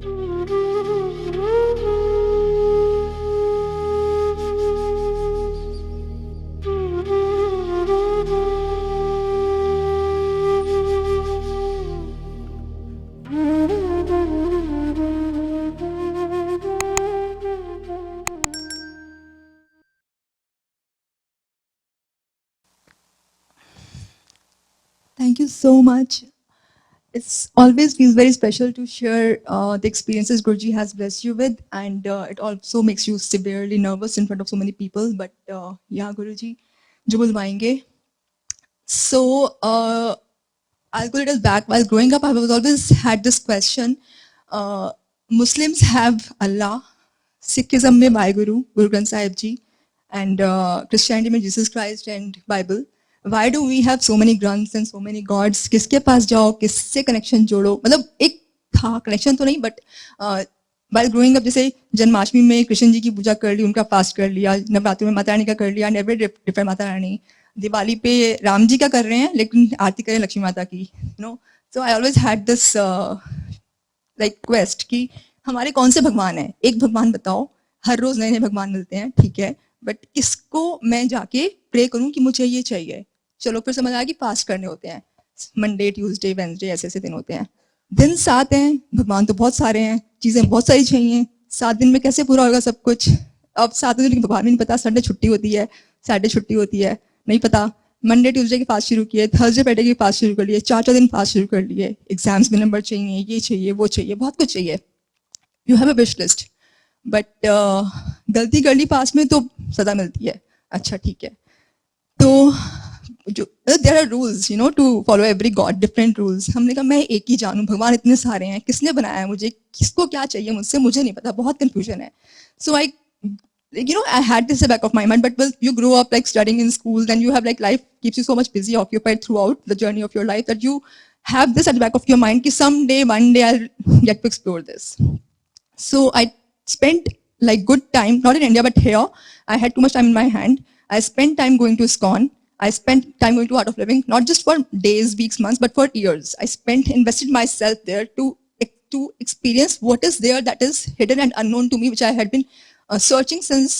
Thank you so much. It's always feels very special to share the experiences Guruji has blessed you with, and it also makes you severely nervous in front of so many people. But yeah, Guruji, jo bulwaenge. So I'll go a little back. While growing up, I was always had this question: Muslims have Allah, Sikhism में Guru Granth Sahib Ji, and Christianity में Jesus Christ and Bible. Why do we have so many grunts and so many gods? किसके पास जाओ, किससे connection जोड़ो? मतलब एक था connection तो नहीं, but while growing up जैसे जन्माष्टमी में कृष्ण जी की पूजा कर ली, उनका फास्ट कर लिया, नवरात्रि में माता रानी का कर लिया, and every different Mata Rani. Diwali पे राम जी का कर रहे हैं, लेकिन आरती करें लक्ष्मी माता की, you know. So I always had this like quest कि हमारे कौन से भगवान हैं? एक भगवान बताओ. हर रोज नए नए भगवान मिलते हैं, ठीक है, बट किसको मैं जाके प्रे करूं कि मुझे ये चाहिए? चलो फिर समझ आया कि फास्ट करने होते हैं, मंडे ट्यूसडे वेंसडे ऐसे ऐसे दिन होते हैं. दिन 7 हैं, भगवान तो बहुत सारे हैं, चीजें बहुत सारी चाहिए, 7 दिन में कैसे पूरा होगा सब कुछ? अब 7 दिन की भगवान भी नहीं पता. संडे छुट्टी होती है, सैटरडे छुट्टी होती है, नहीं पता. मंडे ट्यूसडे के फास्ट शुरू किए, थर्सडे फ्राइडे के फास्ट शुरू कर लिए, 4 दिन फास्ट शुरू कर लिए. एग्जाम्स में नंबर चाहिए, ये चाहिए, वो चाहिए, बहुत कुछ चाहिए. You have a wish list, but गलती कर ली पास में तो सजा मिलती है. अच्छा ठीक है, तो जो there are rules you know to follow every god, different rules. हमने कहा मैं एक ही जानूं, भगवान इतने सारे हैं, किसने बनाया है मुझे, किसको क्या चाहिए मुझसे, मुझे नहीं पता, बहुत कंफ्यूजन है. सो आई I had this in the back of my mind, but well, you grow up like studying in school, then you have like life keeps you so much busy, occupied throughout the journey of your life, that you have this at the back of your mind, that someday, one day I'll get to explore this. So I spent like good time, not in India, but here. I had too much time in my hand. I spent time going to ISKCON. I spent time going to Art of Living, not just for days, weeks, months, but for years. I invested myself there to experience what is there that is hidden and unknown to me, which I had been searching since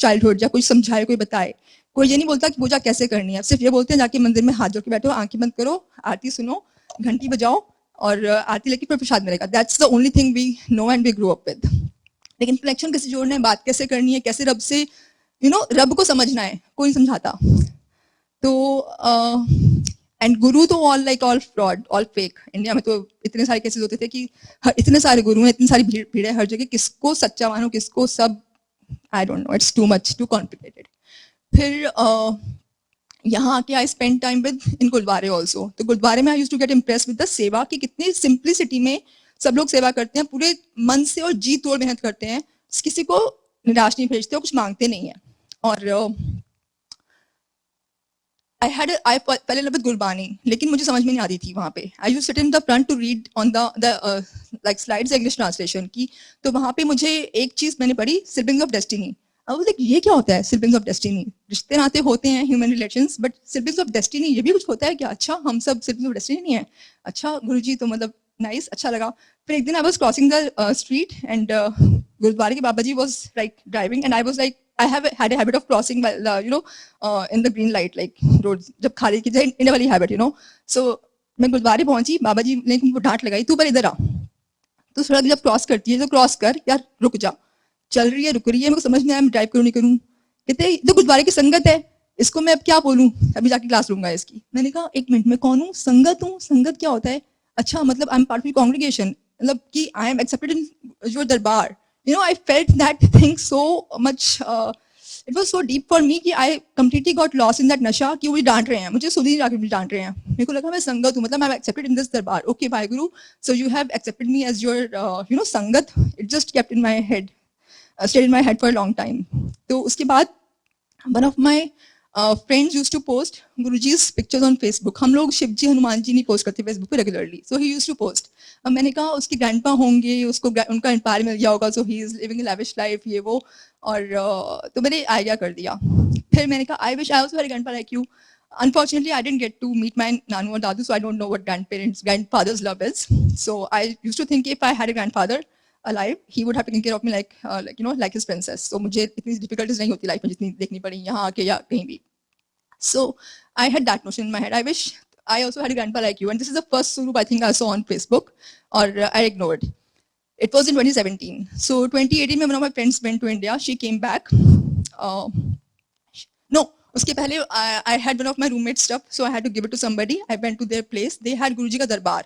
childhood. या कोई समझाए, कोई बताए. कोई ये नहीं बोलता कि पूजा कैसे करनी है, सिर्फ ये बोलते हैं जाके मंदिर में हाथ जोड़ के बैठो, आंखें बंद करो, आरती सुनो, घंटी बजाओ और आरती लेके फिर प्रसाद मिलेगा. That's the only thing we know and we grow up with. लेकिन कनेक्शन कैसे जोड़ना है, बात कैसे करनी है, कैसे रब से रब को समझना है, कोई नहीं समझाता. तो एंड गुरु तो all fraud, all fake. India में तो इतने सारे केसेस होते थे कि इतने सारे गुरु हैं, इतनी सारी भीड़ है हर जगह, किसको सच्चा मानो, किसको सब, I don't know, it's too much, too complicated. फिर यहाँ आके I spend time with in गुरुद्वारे ऑल्सो. तो गुरुद्वारे में I used to get impress with the seva, कि कितनी सिंप्लिसिटी में सब लोग सेवा करते हैं, पूरे मन से और जी तोड़ मेहनत करते हैं, किसी को निराश नहीं भेजते और कुछ मांगते नहीं है. और I fell in love with Gurbani, लेकिन मुझे समझ में नहीं आती थी वहाँ पे. I used to sit in the front to read on the like slides English translation की. तो वहाँ पे मुझे एक चीज मैंने पढ़ी, Siblings of Destiny. I was like, ये क्या होता है Siblings of Destiny? रिश्ते नाते होते हैं, human relations, but Siblings of Destiny ये भी कुछ होता है क्या? अच्छा हम सब Siblings of Destiny नहीं है. अच्छा गुरुजी, तो मतलब nice, अच्छा लगा. फिर एक दिन I was crossing the street and गुरुद्वारे के बाबा जी was like driving and I was like, I had a habit of crossing while in the green light, like roads, जब खाली की जाए, इन वाली habit, So मैं गुरुद्वारे पहुंची, बाबा जी ने मुझे डांट लगाई, तू पर इधर आ. तो सड़क जब क्रॉस करती है तो क्रॉस कर यार, रुक जा. चल रही है, रुक रही है, मेरे को समझ नहीं आया मैं ड्राइव करूँ नहीं करूँ. कहते तो गुरुद्वारे की संगत है, इसको मैं अब क्या बोलूँ, अभी जाके क्लास लूंगा इसकी. मैंने कहा एक मिनट, मैं कौन हूँ? संगत हूँ. संगत क्या होता है? अच्छा मतलब I am part of congregation, मतलब कि I am accepted in your दरबार. I felt that thing so much. It was so deep for me कि I completely got lost in that नशा, कि वो मुझे डांट रहे हैं, मुझे सुधी जाके मुझे डांट रहे हैं. मेरे को लगा मैं संगत हूँ, मतलब I'm accepted in this दरबार. Okay, bye Guru. So you have accepted me as your संगत. It just kept in my head, stayed in my head for a long time. तो उसके बाद one of my friends used to post Guruji's pictures on Facebook. हम लोग शिव जी हनुमान जी नहीं post करते Facebook पे regularly. So he used to post. अब मैंने कहा उसके ग्रैंडपा होंगे, उसको उनका इंस्पायर मिल गया होगा, so he is living a lavish life, ये वो. और तो मैंने आइडिया कर दिया. फिर मैंने कहा I wish I also had a grandpa like you. Unfortunately, I didn't get to meet my Nanu or Dadu, so I don't know what grandfather's love is. So I used to think if I had a grandfather alive, he would have taken care of me like his princess. So मुझे इतनी difficulties नहीं होती life में जितनी देखनी पड़ी यहाँ आके या कहीं भी. So I had that notion in my head. I wish I also had a grandpa like you. And this is the first Surup I think I saw on Facebook, or I ignored. It was in 2017. So 2018 में one of my friends went to India. She came back. No, उसके पहले I had one of my roommates stuff, so I had to give it to somebody. I went to their place. They had गुरुजी का दरबार.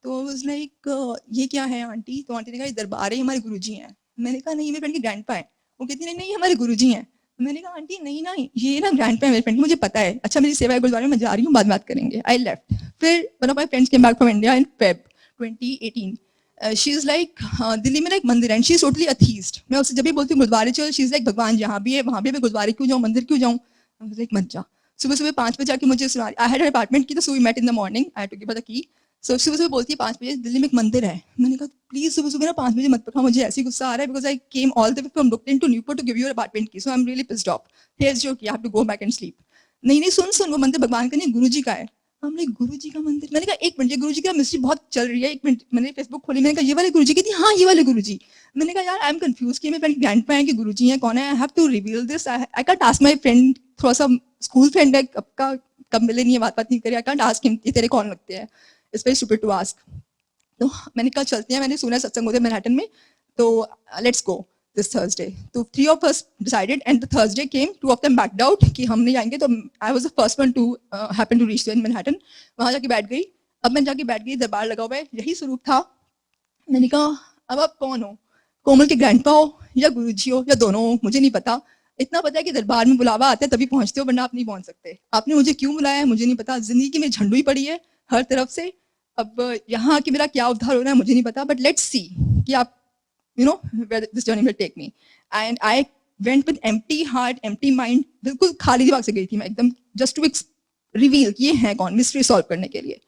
तो I was like, ये क्या है aunty? तो aunty ने कहा ये दरबार है, हमारे गुरुजी हैं. मैंने कहा नहीं, मेरे फ्रेंड के ग्रैंडपा है. वो कहती नहीं नहीं हमारे गुरुजी हैं. मैंने कहा आंटी नहीं ना ये ना ग्रैंडपा है मेरे फ्रेंड, मुझे पता है. अच्छा मेरी सेवा है गुरुद्वारे में, मैं जा रही हूँ, बाद में बात करेंगे. I left. फिर one of my friends came back from India in Feb 2018. She is like Delhi में ना एक मंदिर है, शी इज टोटली अथीस्ट. मैं उससे जब भी बोलती हूँ गुरुद्वारे चलो, शी इज लाइक भगवान जहाँ भी है वहाँ भी मैं गुरुद्वारे क्यों जाऊँ, मंदिर क्यों जाऊँ. लाइक मत जा. सुबह सुबह 5 बजे आके मुझे सुना. I had an apartment key, तो so we met in the morning. I had to give her the key. So सुबह सुबह बोलती है 5 बजे दिल्ली में एक मंदिर है. मैंने कहा प्लीज सुबह सुबह ना 5 बजे मत पकड़ा, मुझे ऐसी गुस्सा आ रहा है because I came all the way from Brooklyn to Newport to give you apartment key. So I am really pissed off. Here's your key, I have to go back and sleep. नहीं नहीं सुन वो मंदिर भगवान का नहीं गुरु जी का है. हम लाइक गुरु जी का मंदिर. मैंने कहा एक मिनट, गुरु जी का मिस्ट्री बहुत चल रही है, एक मिनट. मैंने फेसबुक खोली, मैंने कहा ये वाले गुरु जी. कहती हाँ ये वाले गुरु जी. मैंने कहा यार आई एम कंफ्यूज कि मेरे ग्रैंडपा है कि गुरु जी है, कौन है. I have to reveal this. I can't ask my friend, थोड़ा सा स्कूल फ्रेंड है, कब मिले नहीं है, बात नहीं करी. आई कांट आस्क हिम तेरे कौन लगते हैं. It's very stupid to ask. तो मैंने कहा चलते हैं, मैंने सुना सत्संग होते मैनहट्टन में, तो let's go this Thursday. So 3 of us decided, and the Thursday came. 2 of them backed out कि हम नहीं जाएंगे. तो I was the first one to happen to reach there in Manhattan. वहाँ जाके बैठ गई. अब मैं जाके बैठ गई, दरबार लगा हुआ है, यही स्वरूप था. मैंने कहा अब आप कौन हो, कोमल के ग्रैंडपा हो या गुरुजी हो या दोनों हो, मुझे नहीं पता. इतना पता है कि दरबार में बुलावा आता है तभी पहुंचते हो, वरना आप नहीं पहुंच सकते. आपने मुझे क्यों बुलाया है मुझे नहीं पता. जिंदगी में झंडू ही पड़ी है हर तरफ से. अब यहाँ कि मेरा क्या उद्धार हो रहा है मुझे नहीं पता, बट लेट्स सी कि आप where this journey will take me. And I went with empty heart, empty mind. बिल्कुल खाली दिमाग से गई थी मैं एकदम, just to reveal कि ये है कौन, मिस्ट्री सॉल्व करने के लिए.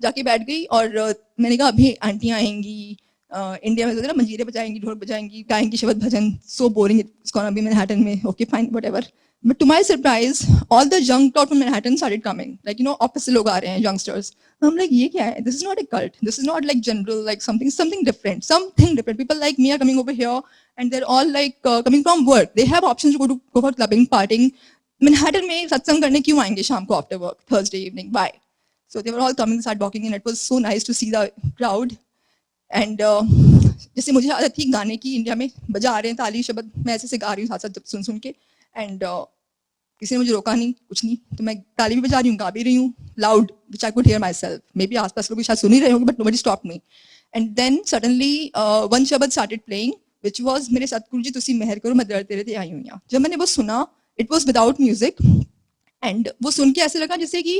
जाके बैठ गई और मैंने कहा अभी आंटियां आएंगी, इंडिया में तो ना मंजीरे बजाएंगी, ढोल बजाएंगी, गाएंगी शब्द भजन. So boring it's gonna be Manhattan में. Okay fine whatever. But to my surprise, all the young crowd from Manhattan started coming. Like, office से लोग आ रहे हैं, youngsters. I'm like, ये क्या है? This is not a cult. This is not like general, like something different. Something different. People like me are coming over here, and they're all like coming from work. They have options to go for clubbing, partying. Manhattan में सत्संग करने क्यों आएंगे शाम को after work, Thursday evening? Why? So they were all coming, start walking in. It was so nice to see the crowd. And जैसे मुझे आदत थी गाने की, इंडिया में बजा रहे हैं ताली शब्द, मैं ऐसे गा रही हूँ साथ साथ सुन के. एंड किसी ने मुझे रोका नहीं, कुछ नहीं. तो मैं ताली भी बजा रही हूँ, गा भी रही हूँ, loud, which I could hear myself. May be आसपास लोग शायद सुन ही रहे होंगे, but nobody stopped me. And then suddenly one शब्द started playing, which was मेरे सतगुरु जी तुसी मेहर करो मैं दर तेरे ते आई हूँ यहाँ. जब मैंने वो सुना, it was without music, and वो सुन के ऐसे लगा जैसे कि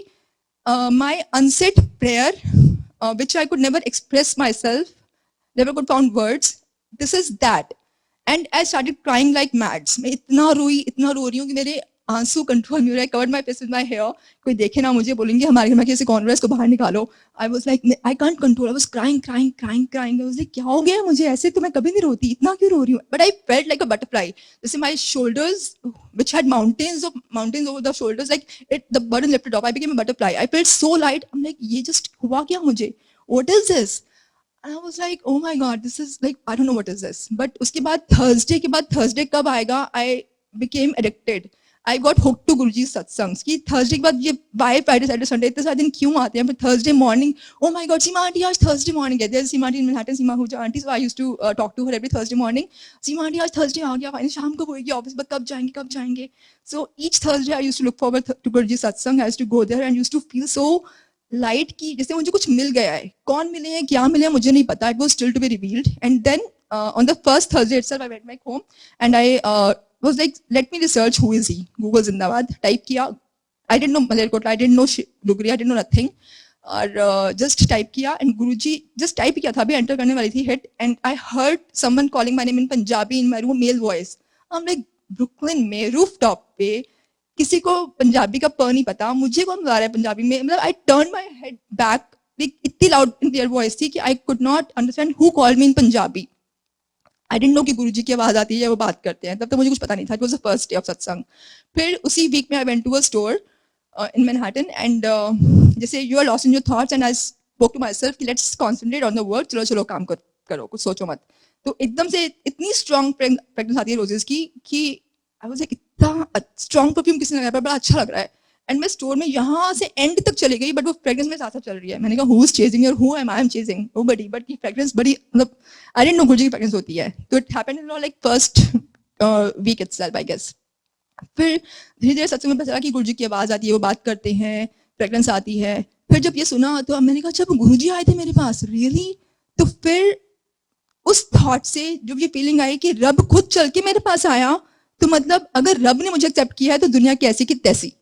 my unsaid prayer, which I could never express myself, never could found words. This is that. And I started crying like mad. मैं इतना रो रही हूँ कि मेरे आंसू कंट्रोल में हो रहा है. Covered my face with my hair. कोई देखे ना मुझे, बोलेंगे हमारे घर में कैसे कौन रहा है, इसको बाहर निकालो. आई was like I can't control. I was crying. I was like क्या हो गया मुझे, ऐसे तो मैं कभी नहीं रोती, इतना क्यों रो रही हूँ. But I felt like a butterfly. जैसे my shoulders which had mountains over the shoulders, like it the burden lifted off. I became a butterfly. I felt so light. I am like ये just हुआ क्या मुझे, what is this. And I was like, oh my God, this is like, I don't know what is this. But उसके बाद Thursday कब आएगा, I became addicted. I got hooked to Guruji's satsangs. कि Thursday के बाद ये why Friday, Saturday, Sunday इतने सारे दिन क्यों आते हैं? But Thursday morning, oh my God, Seema aunty आज Thursday morning है. There's Seema aunty in Manhattan, Seema Huja aunty. So I used to talk to her every Thursday morning. Seema aunty आज Thursday आ गया, finally शाम को होएगी office, but कब जाएंगे? So each Thursday I used to look forward to Guruji's satsang. I used to go there and used to feel so light की जैसे मुझे कुछ मिल गया है. कौन मिले हैं, क्या मिले हैं, मुझे नहीं पता. It was still to be revealed. And then on the first Thursday itself I went back home and I was like let me research who is he. Google जिंदाबाद टाइप किया. I didn't know Malerkotla, I didn't know Duggri, I didn't know nothing. और just type किया and Guruji just type किया था, अभी enter करने वाली थी hit, and I heard someone calling my name in Punjabi in my room, male voice. I am like Brooklyn में roof top पे किसी को पंजाबी का प नहीं पता, मुझे कौन बुला रहा है पंजाबी में. मतलब I turn my head back, इतनी लाउड इन क्लियर वॉइस थी कि I could not understand who called me in Punjabi. I didn't no कि गुरुजी की आवाज आती है या वो बात करते हैं, तब तक मुझे कुछ पता नहीं था. It was the first day of satsang. फिर उसी वीक में I went to a store in Manhattan, and जैसे you are lost in your thoughts, and I spoke to myself कि let's concentrate on the work, चलो चलो काम करो, कुछ सोचो मत. तो एकदम से इतनी strong fragrance आती है roses की कि I was like इतना strong perfume किसने लगाया, बड़ा अच्छा लग रहा है. एंड मैं स्टोर में यहाँ से एंड तक चली गई, बट वो फ्रेग्रेंस में साथ साथ चल रही है. मैंने कहा हु इज चेजिंग और who am I am chasing, nobody. But की फ्रेग्रेंस बड़ी, मतलब आई डिडंट नो गुरुजी की फ्रेग्रेंस होती है. तो it happened in like first week itself I guess. फिर धीरे धीरे सत्संग में पता चला कि गुरुजी की आवाज आती है, वो बात करते हैं, फ्रेग्रेंस आती है. फिर जब ये सुना तो मैंने कहा जब गुरुजी आए थे मेरे पास, रियली. तो फिर उस थॉट से जब ये फीलिंग आई कि रब खुद चल के मेरे पास आया, तो मतलब अगर रब ने मुझे एक्सेप्ट किया है तो दुनिया कैसी की तैसी.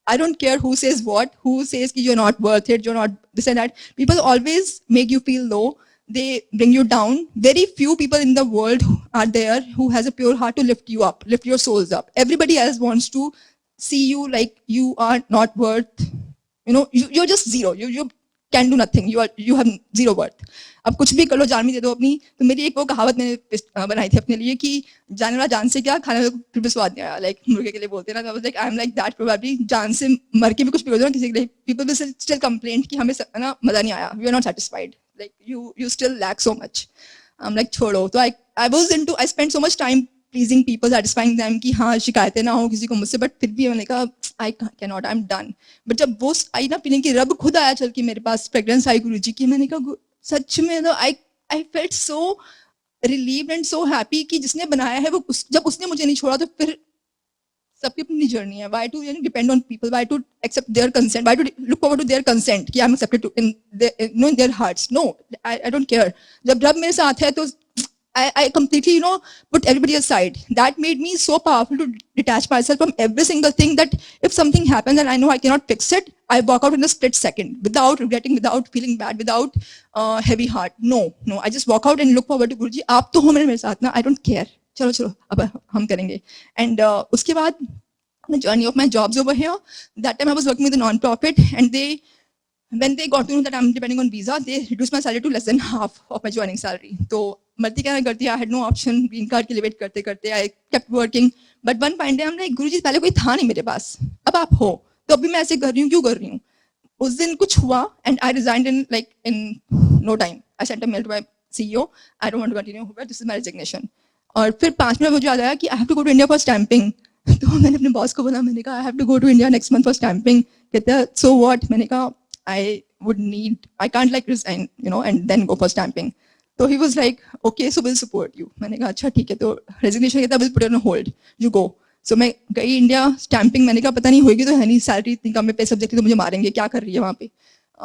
I don't care who says what, who says कि you're not worth it, you're not this and that. People always make you feel low. They bring you down. Very few people in the world are there who has a pure heart to lift you up, lift your souls up. Everybody else wants to see you like you are not worth. You know, you're just zero. You can do nothing. You have zero worth. अब कुछ भी कर लो, जान भी दे दो अपनी. तो मेरी एक वो कहावत मैंने बनाई थी अपने लिए कि जाने वाला जान से क्या, खाने में फिर भी स्वाद नहीं आया. लाइक मुर्गे के लिए बोलते हैं ना, like I am like that probably. जान से मर के भी कुछ भी कर दो ना किसी के लिए, पीपल विल स्टिल कंप्लेन कि हमें ना मजा नहीं आया, we are not satisfied, like you still lack so much. I am like छोड़ो. तो I was into, I spend so much time pleasing people, satisfying them कि हाँ शिकायतें ना हो किसी को मुझसे. बट फिर भी मैंने कहा I can not, I am done. But जब वो आई ना फीलिंग कि रब खुद आया चल के मेरे पास, फ्रेग्रेंस आई गुरुजी की, मैंने कहा सच में तो आई felt so relieved and so happy कि जिसने बनाया है वो जब उसने मुझे नहीं छोड़ा, तो फिर सबकी अपनी जर्नी है. Why to depend on people, why to accept their consent, why to look forward to their consent कि I am accepted in their hearts. No, I don't care. जब रब मेरे साथ है तो I completely, put everybody aside. That made me so powerful to detach myself from every single thing, that if something happens and I know I cannot fix it, I walk out in a split second without regretting, without feeling bad, without heavy heart. No, I just walk out and look forward to Guruji. आप तो हो मेरे साथ ना, I don't care. चलो अब हम करेंगे. And उसके बाद the journey of my jobs over here, that time I was working with a non-profit, and when they got to know that I'm depending on visa, they reduced my salary to less than half of my joining salary. तो मर्ती क्या करती है, I had no option. Green card के लिए wait करते करते I kept working. But one fine day I'm like, गुरुजी पहले कोई था नहीं मेरे पास, अब आप हो, तो अभी मैं ऐसे कर रही हूँ, क्यों कर रही हूँ. उस दिन कुछ हुआ and I resigned in no time. I sent a mail to my CEO. I don't want to continue here. This is my resignation. और फिर 5 मिनट मुझे याद आया कि I have to go to India for stamping. तो मैंने अपने boss को बोला, मैंने कहा I have to go to India next month for stamping. कहते हैं so what. मैंने कहा I can't like resign, and then go for stamping. So he was like, okay, so we'll support you. मैंने कहा अच्छा ठीक है. तो resignation कहता we'll put it on hold. You go. So मैं गई इंडिया स्टैंपिंग. मैंने कहा पता नहीं होगी तो है नहीं, सैलरी इतनी कम है, पे सब्जेक्ट तो मुझे मारेंगे, क्या कर रही है वहाँ पे.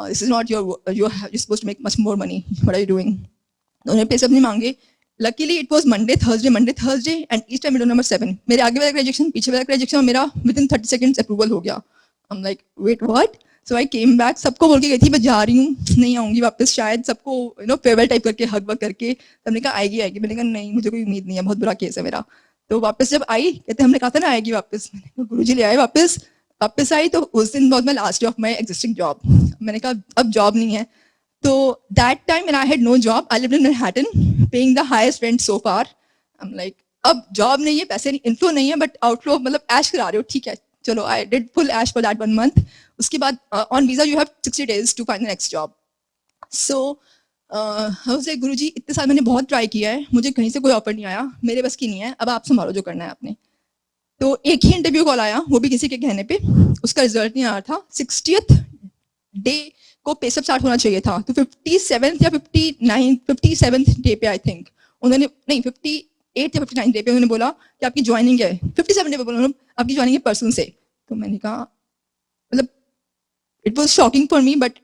This is not you're supposed to make much more money. What are you doing? उन्होंने पे सब नहीं मांगे. Luckily it was Monday, Thursday, and each time window number 7. मेरे आगे वाला रिजेक्शन, पीछे वाला रिजेक्शन, और मेरा within 30 seconds approval हो गया. I'm like, wait, what? So I came back. सबको बोल के गई थी मैं जा रही हूँ, नहीं आऊंगी वापस शायद. सबको फेयरवेल टाइप करके हग वग करके. तब ने कहा आएगी. मैंने कहा नहीं, मुझे कोई उम्मीद नहीं है, बहुत बुरा केस है मेरा. तो वापस जब आई, कहते हमने कहा था ना आएगी वापस. मैंने कहा गुरुजी ले आए वापस आई. तो उस दिन बहुत मैं last day of my existing job. मैंने कहा अब जॉब नहीं है. तो that time when I had no job, I lived in Manhattan, paying the highest rent so far. I am like अब जॉब नहीं है, पैसे इनफ्लो नहीं है, बट आउटफ्लो मतलब ऐश करा रहे हो, ठीक है चलो. आई डिड फुल ऐश फॉर दैट 1 month. उसके बाद on visa you have 60 days to find the next job. So I was like गुरुजी इतने साल मैंने बहुत ट्राई किया है, मुझे कहीं से कोई ऑफर नहीं आया, मेरे बस की नहीं है, अब आप संभालो जो करना है आपने. तो एक ही इंटरव्यू कॉल आया, वो भी किसी के कहने पे. उसका रिजल्ट नहीं आ रहा था. 60th डे को पे सब स्टार्ट होना चाहिए था. तो 57th या 57th डे पे आई थिंक उन्होंने, नहीं 58th या 59th डे पे उन्होंने बोला कि आपकी ज्वाइनिंग है. 57 डे पे बोला आपकी ज्वाइनिंग है पर्सन से. तो मैंने कहा मतलब it was shocking for me, but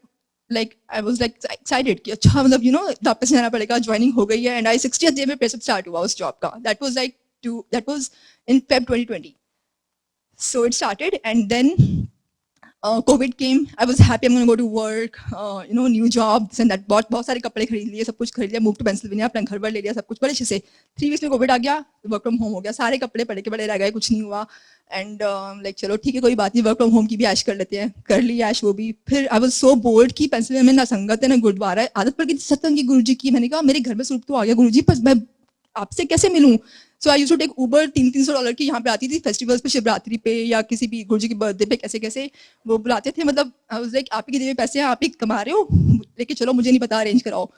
like I was like excited कि अच्छा मतलब वापस जाना पड़ेगा, ज्वाइनिंग हो गई है. एंड आई 60th डे में पे सब स्टार्ट हुआ उस जॉब का. That was in Feb 2020. So it started, and then COVID came. I was happy I'm going to go to work, new job, this and that. बहुत सारे कपड़े खरीद लिए, सब कुछ खरीद लिया, मूव टू पेंसिल्वेनिया, अपना घर भर ले लिया, सब कुछ बड़े अच्छे से. 3 weeks में कोविड आ गया, वर्क फ्रॉम होम हो गया, सारे कपड़े पड़े के बड़े रह गए, कुछ नहीं हुआ. एंड लाइक चलो ठीक है कोई बात नहीं, वर्क फ्रॉम होम की भी ऐश कर लेते हैं, कर ली ऐश वो भी. फिर आई वाज सो बोर्ड कि पेंसिल्वेनिया में ना संगत है ना गुरुद्वारा है, आदत पड़ गई सत्संग की गुरुजी की. मैंने कहा मेरे घर में स्वरूप तो आ गया गुरुजी, पर मैं आपसे कैसे मिलूं. सो आई यूज्ड टू टेक उबर $300 की यहाँ पे आती थी फेस्टिवल्स पे, शिवरात्रि पे या किसी भी गुरुजी की बर्थडे पे, कैसे कैसे वो बुलाते थे। मतलब आई वाज लाइक, आप ही के दिए हुए पैसे हैं, आप ही कमा रहे हो, लेके चलो, मुझे नहीं पता, अरेंज कराओ।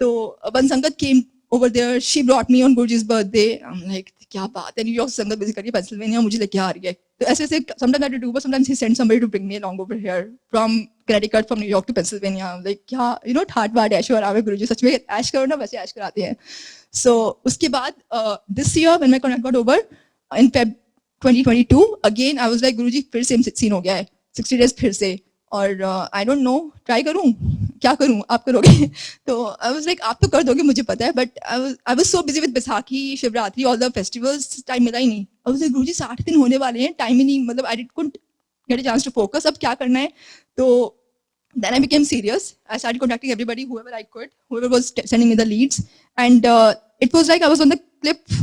तो वन संगत केम over there, she brought me on Guruji's birthday. I'm like, क्या बात है, न्यूयॉर्क से संगत बेसिकली पेंसिल्वेनिया मुझे लेके आ रही है। तो ऐसे ऐसे sometimes I do Uber, sometimes he sends somebody to bring me along over here from Connecticut, from New York to Pennsylvania. Like क्या, you know, ठाट बाट ऐश और आवे गुरुजी, सच में ऐश करो ना, वैसे ऐश कराते हैं। So उसके बाद this year when my contract got over in Feb 2022, again I was like, गुरुजी फिर सेम सीन हो गया है, 60 days फिर से, और आई डोंट नो, ट्राई करूं, क्या करूं, आप करोगे? तो आई वाज लाइक, आप तो कर दोगे मुझे पता है, but I was so busy with Baisakhi, Shivratri, all the festivals, time मिला ही नहीं। आई वाज लाइक, गुरुजी 60 दिन होने वाले हैं, टाइम ही नहीं, मतलब I couldn't get a chance to focus, अब क्या करना है? तो then I became serious. I started contacting everybody, whoever I could, whoever was sending me the leads, and it was like I was on the cliff,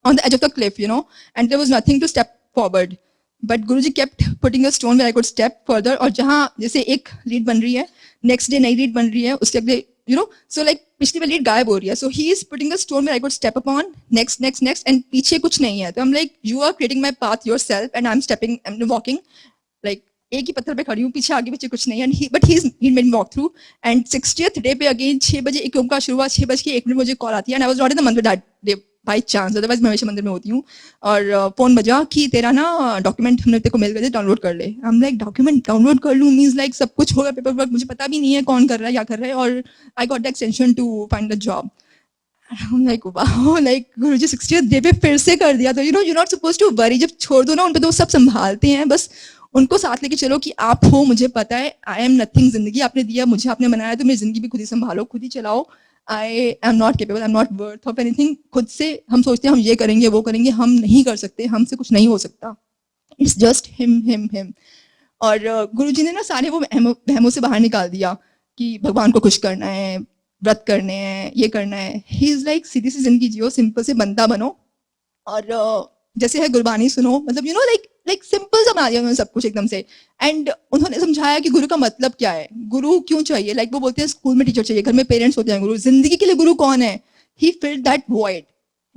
on the edge of the cliff, you know, and there was nothing to step forward. But Guruji kept putting a stone where I could step further. और जहाँ जैसे एक lead बन रही है, next day नई lead बन रही है, उसके अगले, you know, so like पिछली वाली लीड गायब हो रही है, so he is putting a stone where I could step upon, next, next, next, and पीछे कुछ नहीं है। तो I'm like, you are creating my path yourself, and I'm stepping, I'm walking, like एक ही पत्थर पे खड़ी हूँ, पीछे आगे पीछे कुछ नहीं है, but he made me walk through, and 60th day पे अगेन 6 बजे एक ओम का शुरू हुआ, 6:01 मुझे कॉल आती है, and I was not in the मंदिर that day by chance, otherwise मैं हमेशा मंदिर में होती हूँ, और फोन बजा कि तेरा ना डॉक्यूमेंट हमने तेरे को मिल गए, डाउनलोड कर ले। आई एम लाइक, डॉक्यूमेंट डाउनलोड कर लूँ मींस लाइक सब कुछ होगा, पेपर वर्क मुझे पता भी नहीं है कौन कर रहा है, क्या कर रहा है, और I got the extension to find the job. Like wow, like Guruji 60th day पे फिर से कर दिया। तो you know, you not suppose to worry, जब छोड़ दो ना उन पे, तो वो सब संभालते हैं, बस उनको साथ लेके चलो कि आप हो, मुझे पता है, आई एम नथिंग, जिंदगी आपने दिया मुझे, आपने बनाया, तो मेरी जिंदगी भी खुद ही संभालो, खुद ही चलाओ। I am not capable, I am not worth of anything. खुद से हम सोचते हैं हम ये करेंगे वो करेंगे, हम नहीं कर सकते, हमसे कुछ नहीं हो सकता, it's just him him him. और गुरुजी ने ना सारे वो वहमों से बाहर निकाल दिया कि भगवान को खुश करना है, व्रत करने हैं, ये करना है। ही इज लाइक, सीधी सी जिंदगी जियो, सिंपल से बंदा बनो, और जैसे है गुरबानी सुनो, मतलब यू नो लाइक सिंपल सा बना दिया उन्होंने सब कुछ एकदम से। एंड उन्होंने समझाया कि गुरु का मतलब क्या है, गुरु क्यों चाहिए। लाइक वो बोलते हैं स्कूल में टीचर चाहिए, घर में पेरेंट्स होते हैं गुरु, जिंदगी के लिए गुरु कौन है? He filled that void,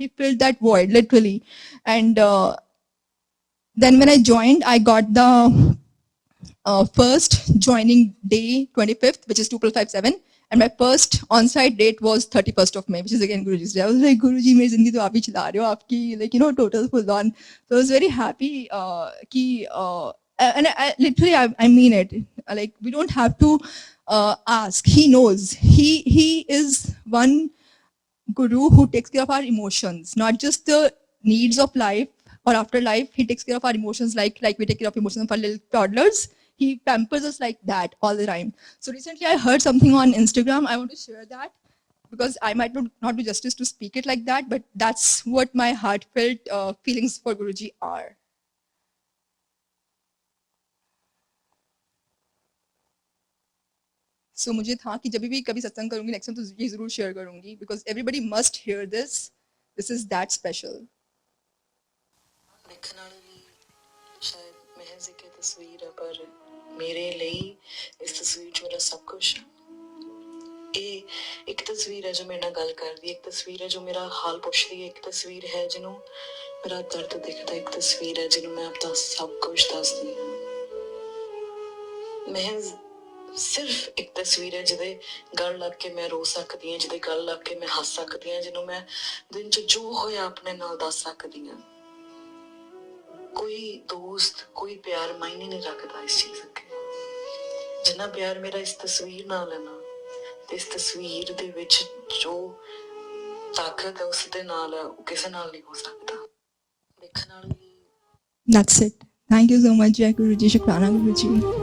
he filled that void literally. And then when I joined, I got the first joining day 25th, which is 2557, and my first on-site date was 31st of May, which is again Guruji's day. I was like, Guruji, मेरी जिंदगी तो आप ही चला रहे हो, आपकी, like, you know, total full on. So I was very happy कि and literally I mean it. Like, we don't have to ask. He knows. He is one guru who takes care of our emotions, not just the needs of life or after life. He takes care of our emotions like we take care of emotions of our little toddlers. He pampers us like that all the time. So recently I heard something on Instagram. I want to share that because I might not do justice to speak it like that, but that's what my heartfelt feelings for Guruji are. So मुझे था कि जब भी कभी सत्संग करूंगी next time तो ये जरूर शेयर करूंगी, because everybody must hear this. This is that special. देखने वाली शायद महज एक तस्वीर है, पर मेरे लिए इस तस्वीर च मेरा सब कुछ है। एक तस्वीर है जो मेरे नाल गल करदी, एक तस्वीर है जो मेरा हाल पुछदी है, एक तस्वीर है जिन्हों मेरा दर्द दिखदा, एक तस्वीर है जिन्हों मैं अपना सब कुछ दसदी हां। महज सिर्फ एक तस्वीर है जिदे गल लग के मैं रो सकती हां, जिदे गल लग के मैं हस सकती हां, जिन्हों मैं दिन च जो होया अपने नाल दस सकती हां। कोई दोस्त, कोई प्यार मायने नहीं रखता इस चीज अगे, जिन्ना प्यार मेरा इस तस्वीर नाल है ना, ते इस तस्वीर दे विच जो ताकत है उस दे नाल है, वो किसे नाल नहीं हो सकता। देखने वाली। That's it. Thank you so much, Jai Guruji. Shukrana Guruji.